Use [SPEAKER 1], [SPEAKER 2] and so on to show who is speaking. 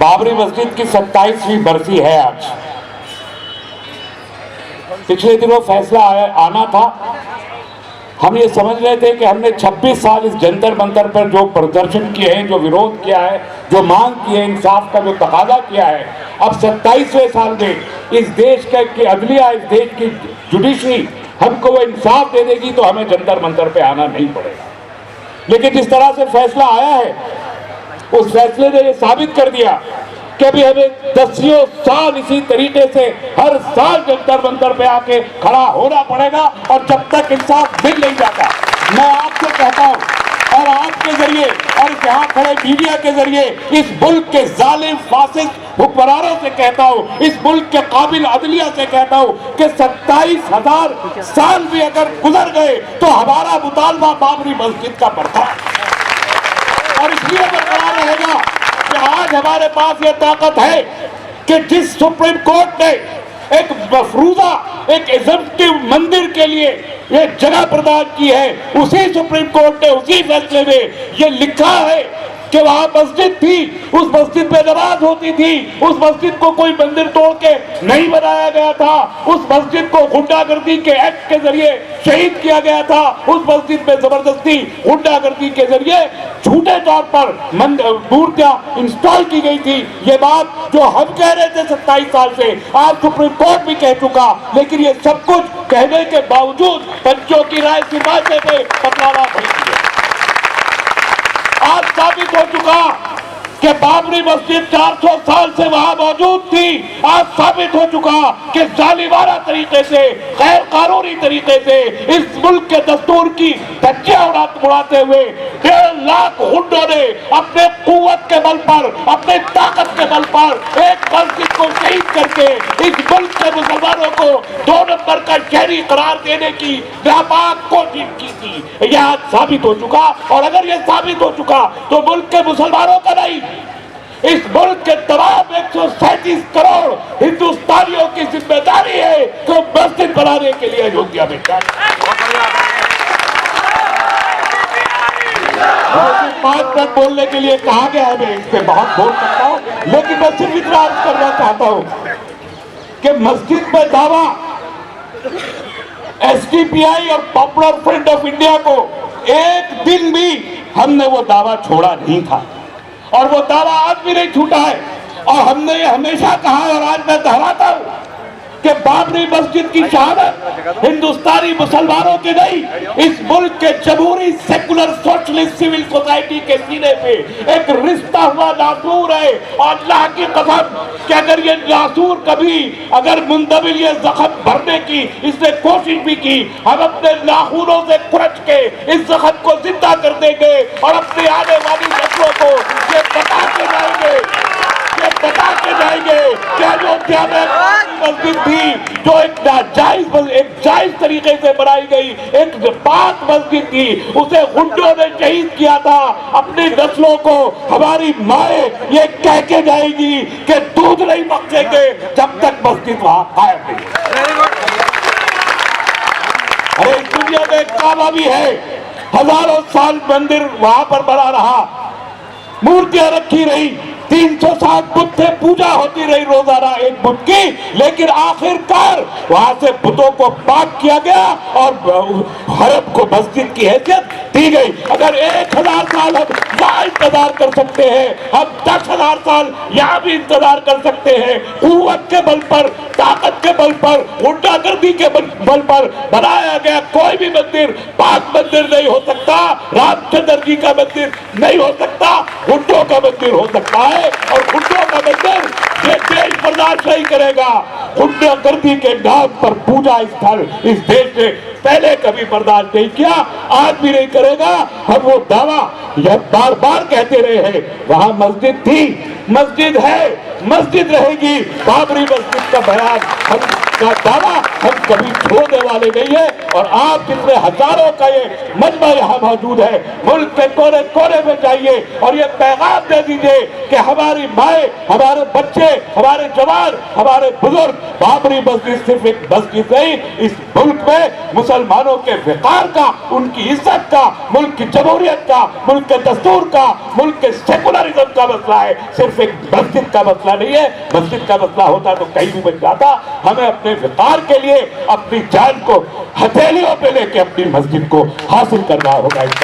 [SPEAKER 1] बाबरी मस्जिद की 27वीं बरसी है आज। पिछले दिनों फैसला आना था। हम ये समझ रहे थे कि हमने 26 साल इस जंतर मंतर पर जो प्रदर्शन किए हैं, जो विरोध किया है, जो मांग की है, इंसाफ का जो तकाजा किया है, अब 27वें साल में इस देश की अदलिया, इस देश की जुडिशरी हमको वो इंसाफ दे देगी तो हमें जंतर मंतर पे आना नहीं पड़ेगा। लेकिन जिस तरह से फैसला आया है, उस फैसले ने ये साबित कर दिया कि अभी हमें 10 साल इसी तरीके से हर साल जंतर मंतर पे आके खड़ा होना पड़ेगा, और जब तक इंसाफ मिल नहीं जाता, मैं आपसे कहता हूं और आपके जरिए और यहाँ खड़े मीडिया के जरिए इस मुल्क के जालिम फासिस्ट हुक्मरानों से कहता हूं, इस मुल्क के काबिल अदलिया से कहता हूं कि 27,000 साल भी अगर गुजर गए तो हमारा मुतालबा बाबरी मस्जिद का बढ़ता है और इसलिए बरकरार रहेगा कि आज हमारे पास ये ताकत है कि जिस सुप्रीम कोर्ट ने एक मफरूजा, एक एग्जेक्टिव मंदिर के लिए ये जगह प्रदान की है, उसी सुप्रीम कोर्ट ने उसी फैसले में ये लिखा है कि वहां मस्जिद थी, उस मस्जिद में नमाज होती थी, उस मस्जिद को कोई मंदिर तोड़ के नहीं बनाया गया था, उस मस्जिद को गुंडागर्दी के एक्ट के जरिए शहीद किया गया था, उस मस्जिद में जबरदस्ती गुंडागर्दी के जरिए झूठे तौर पर मूर्तियां इंस्टॉल की गई थी। ये बात जो हम कह रहे थे 27 साल से, आज सुप्रीम कोर्ट भी कह चुका, लेकिन ये सब कुछ कहने के बावजूद पंचों की राय सिफारिश पे बदलाव नहीं किया। आज साबित हो चुका कि बाबरी मस्जिद 400 साल से वहां मौजूद थी। आज साबित हो चुका कि जालिमाना तरीके से, गैर कानूनी तरीके से इस मुल्क के दस्तूर की धज्जियां उड़ाते हुए 1.5 लाख गुंडों ने अपने कुव्वत के बल पर, अपने ताकत के बल पर एक मस्जिद को शहीद करके इस मुल्क के मुसलमानों को 2 नंबर का शहरी करार देने की नापाक कोशिश की थी। यह आज साबित हो चुका, और अगर यह साबित हो चुका तो मुल्क के मुसलमानों का नहीं, इस मुल्क के तमाम 137 करोड़ हिंदुस्तानियों की जिम्मेदारी है कि मस्जिद बनाने के लिए अयोध्या में जाए। 5 मिनट बोलने के लिए कहा गया है, मैं इस पे बहुत बोल सकता हूँ, लेकिन मैं सिर्फ इतना अर्ज करना चाहता हूँ कि मस्जिद में दावा एसडीपीआई और पॉपुलर फ्रंट ऑफ इंडिया को एक दिन भी हमने वो दावा छोड़ा नहीं था, और वो दावा आज भी नहीं छूटा है। और हमने ये हमेशा कहा, और आज मैं दोहराता हूं कि बाबरी मस्जिद की शहादत हिंदुस्तानी मुसलमानों की नहीं, इस मुल्क के जमहूरी सेकुलर सोशलिस्ट सिविल सोसाइटी के सीने पे एक रिश्ता हुआ नासूर है। और अल्लाह की कसम कि अगर ये नासूर कभी अगर मुंतबिल ये जख्म भरने की इसने कोशिश भी की, हम अपने नाखूनों से कुरच के इस जख्म को जिंदा कर देंगे और अपने आने वाली नस्लों को ये बता के जाएंगे कि अयोध्या में मस्जिद थी जो एक जायज तरीके से बनाई गई, एक पाक मस्जिद थी, उसे गुंडों ने शहीद किया था। अपनी नस्लों को हमारी माए ये कह के जाएगी कि दूध नहीं बख्शेंगे जब तक मस्जिद वहां कायम नहीं। अरे इस दुनिया में एक काबा भी है, हजारों साल मंदिर वहां पर बना रहा, मूर्तियां रखी रही, 360 बुत थे, पूजा होती रही रोजाना एक बुत की, लेकिन आखिरकार वहां से बुतों को पाक किया गया और हरम को मस्जिद की हैसियत दी गई। अगर 1000 साल हम यहाँ इंतजार कर सकते हैं, हम 10,000 साल यहाँ भी इंतजार कर सकते हैं। कुव्वत के बल पर, ताकत के बल पर, गुंडागर्दी के बल पर बनाया गया कोई भी मंदिर पाक मंदिर नहीं हो सकता, रामचंद्र जी का मंदिर नहीं हो सकता, गुंडों का मंदिर हो सकता है। और गुंडों का मंदिर ये देश बर्दाश्त नहीं करेगा। गुंडागर्दी के नाम पर पूजा स्थल इस देश ने पहले कभी बर्दाश्त नहीं किया, आज भी नहीं करेगा। हम वो दावा यह बार बार कहते रहे हैं, वहां मस्जिद थी, मस्जिद है, मस्जिद रहेगी। बाबरी मस्जिद का बयान हम का दावा हम कभी छोड़ने वाले नहीं है। और आप जितने हजारों का ये मजमा यहाँ मौजूद है, मुल्क के कोने कोने में जाइए और ये पैगाम दे दीजिए कि हमारी माए, हमारे बच्चे, हमारे जवान, हमारे बुजुर्ग, बाबरी मस्जिद सिर्फ एक मस्जिद नहीं, इस मुल्क में मुसलमानों के विकार का, उनकी इज्जत का, मुल्क की जमहूरियत का, मुल्क के दस्तूर का, मुल्क के सेकुलरिज्म का मसला है, सिर्फ एक मस्जिद का मसला नहीं है। मस्जिद का मसला होता तो कहीं भी बन जाता। हमें अपने विकार के लिए अपनी जान को हथेलियों पे लेके अपनी मस्जिद को हासिल करना होगा। इस